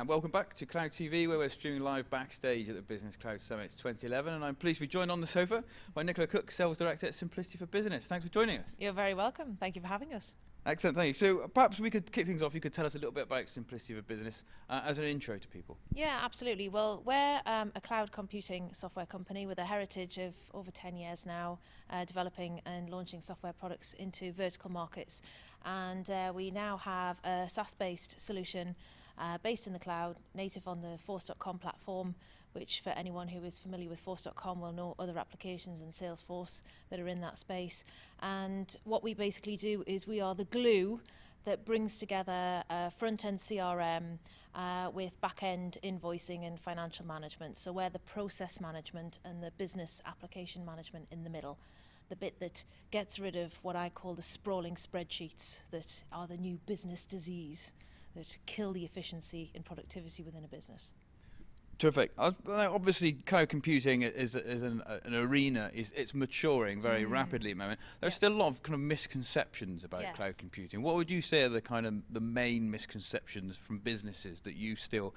Welcome back to Cloud TV, where we're streaming live backstage at the Business Cloud Summit 2011. And I'm pleased to be joined on the sofa by Nicola Cook, Sales Director at Simplicity for Business. Thanks for joining us. You're very welcome. Thank you for having us. Excellent, thank you. So perhaps we could kick things off. You could tell us a little bit about Simplicity for Business as an intro to people. Yeah, absolutely. Well, we're a cloud computing software company with a heritage of over 10 years now, developing and launching software products into vertical markets. And we now have a SaaS-based solution based in the cloud, native on the Force.com platform, which for anyone who is familiar with Force.com will know other applications in Salesforce that are in that space. And what we basically do is we are the glue that brings together front-end CRM with back-end invoicing and financial management. So we're the process management and the business application management in the middle. The bit that gets rid of what I call the sprawling spreadsheets that are the new business disease that kill the efficiency and productivity within a business. Terrific. Obviously, cloud computing is an arena. It's maturing very rapidly at the moment. There's still a lot of kind of misconceptions about cloud computing. What would you say are the main misconceptions from businesses that you still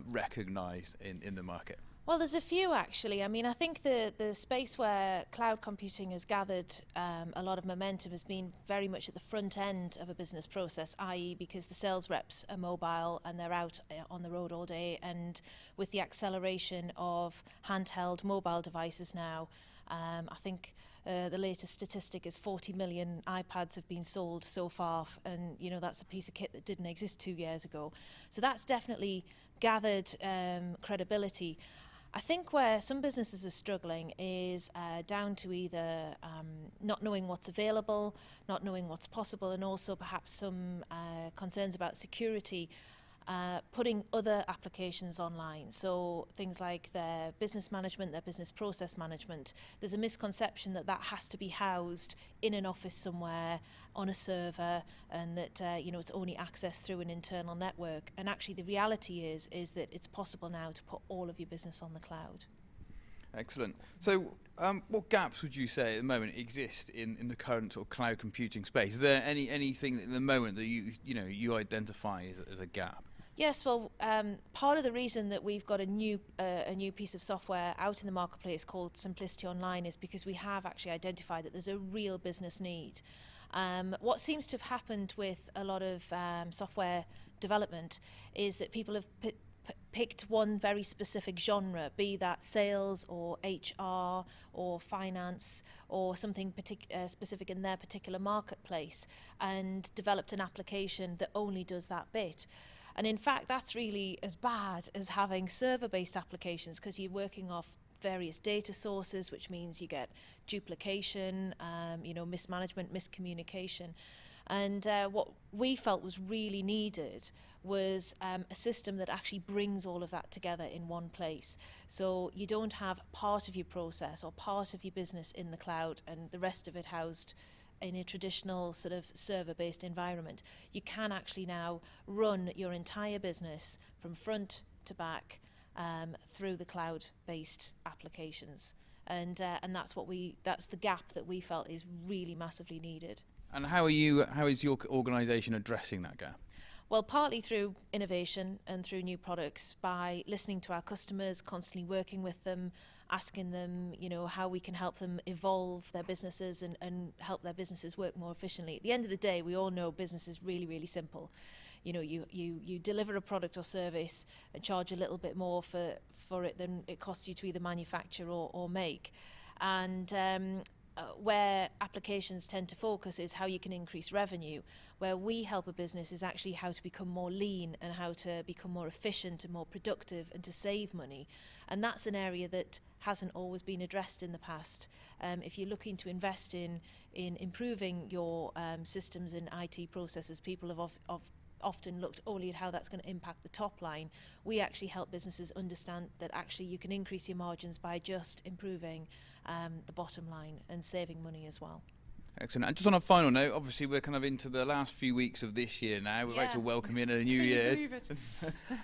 recognise in the market? Well, there's a few actually. I mean, I think the space where cloud computing has gathered a lot of momentum has been very much at the front end of a business process, i.e. because the sales reps are mobile and they're out on the road all day, and with the acceleration of handheld mobile devices now, I think the latest statistic is 40 million iPads have been sold so far, and you know that's a piece of kit that didn't exist 2 years ago. So that's definitely gathered credibility. I think where some businesses are struggling is down to either not knowing what's available, not knowing what's possible, and also perhaps some concerns about security, putting other applications online. So things like their business management, their business process management. There's a misconception that that has to be housed in an office somewhere on a server, and that it's only accessed through an internal network. And actually the reality is that it's possible now to put all of your business on the cloud. Excellent. So what gaps would you say at the moment exist in the current sort of cloud computing space? Is there anything at the moment that you identify as a gap? Yes, well, part of the reason that we've got a new piece of software out in the marketplace called Simplicity Online is because we have actually identified that there's a real business need. What seems to have happened with a lot of software development is that people have picked one very specific genre, be that sales or HR or finance or something specific in their particular marketplace, and developed an application that only does that bit. And in fact, that's really as bad as having server-based applications, because you're working off various data sources, which means you get duplication, mismanagement, miscommunication. And what we felt was really needed was a system that actually brings all of that together in one place. So you don't have part of your process or part of your business in the cloud and the rest of it housed in a traditional sort of server-based environment. You can actually now run your entire business from front to back through the cloud-based applications, and that's the gap that we felt is really massively needed. And how is your organisation addressing that gap? Well, partly through innovation and through new products, by listening to our customers, constantly working with them, asking them, how we can help them evolve their businesses and help their businesses work more efficiently. At the end of the day, we all know business is really, really simple. You deliver a product or service and charge a little bit more for it than it costs you to either manufacture or make. And where applications tend to focus is how you can increase revenue. Where we help a business is actually how to become more lean and how to become more efficient and more productive and to save money. And that's an area that hasn't always been addressed in the past. If you're looking to invest in improving your systems and IT processes, people have often looked only at how that's going to impact the top line. We actually help businesses understand that actually you can increase your margins by just improving the bottom line and saving money as well. Excellent. And just on a final note, obviously we're kind of into the last few weeks of this year now. We're about to welcome in a new year. Can you believe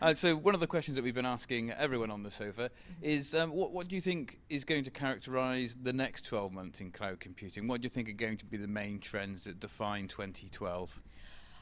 it? So one of the questions that we've been asking everyone on the sofa is what do you think is going to characterise the next 12 months in cloud computing? What do you think are going to be the main trends that define 2012?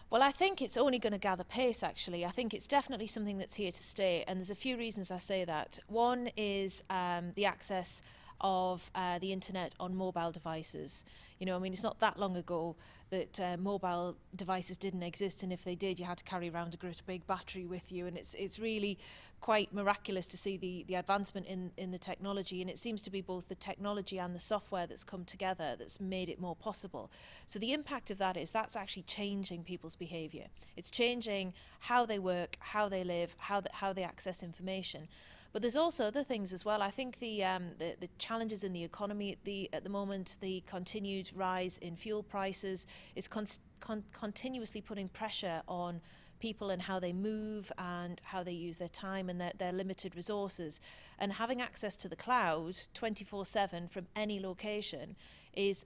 Well, I think it's only going to gather pace, actually. I think it's definitely something that's here to stay, and there's a few reasons I say that. One is the access of the internet on mobile devices. You know, I mean, it's not that long ago that mobile devices didn't exist, and if they did, you had to carry around a great big battery with you, and it's really quite miraculous to see the advancement in the technology, and it seems to be both the technology and the software that's come together that's made it more possible. So the impact of that is that's actually changing people's behaviour. It's changing how they work, how they live, how they access information. But there's also other things as well. I think the challenges in the economy at the moment, the continued rise in fuel prices, is continuously putting pressure on people and how they move and how they use their time and their limited resources. And having access to the cloud 24/7 from any location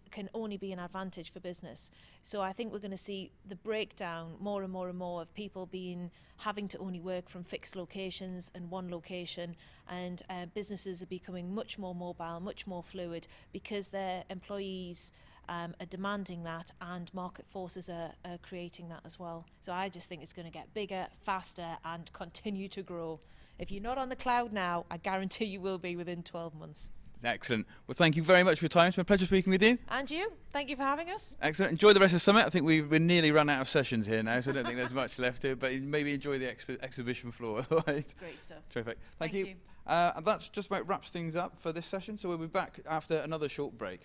can only be an advantage for business. So I think we're going to see the breakdown more and more and more of people having to only work from fixed locations and one location, and businesses are becoming much more mobile, much more fluid, because their employees are demanding that, and market forces are creating that as well. So I just think it's going to get bigger, faster, and continue to grow. If you're not on the cloud now, I guarantee you will be within 12 months. Excellent. Well, thank you very much for your time. It's been a pleasure speaking with you. And you. Thank you for having us. Excellent. Enjoy the rest of the summit. I think we're nearly run out of sessions here now, so I don't think there's much left here, but maybe enjoy the exhibition floor otherwise. Great stuff. Terrific. Thank you. And that just about wraps things up for this session, so we'll be back after another short break.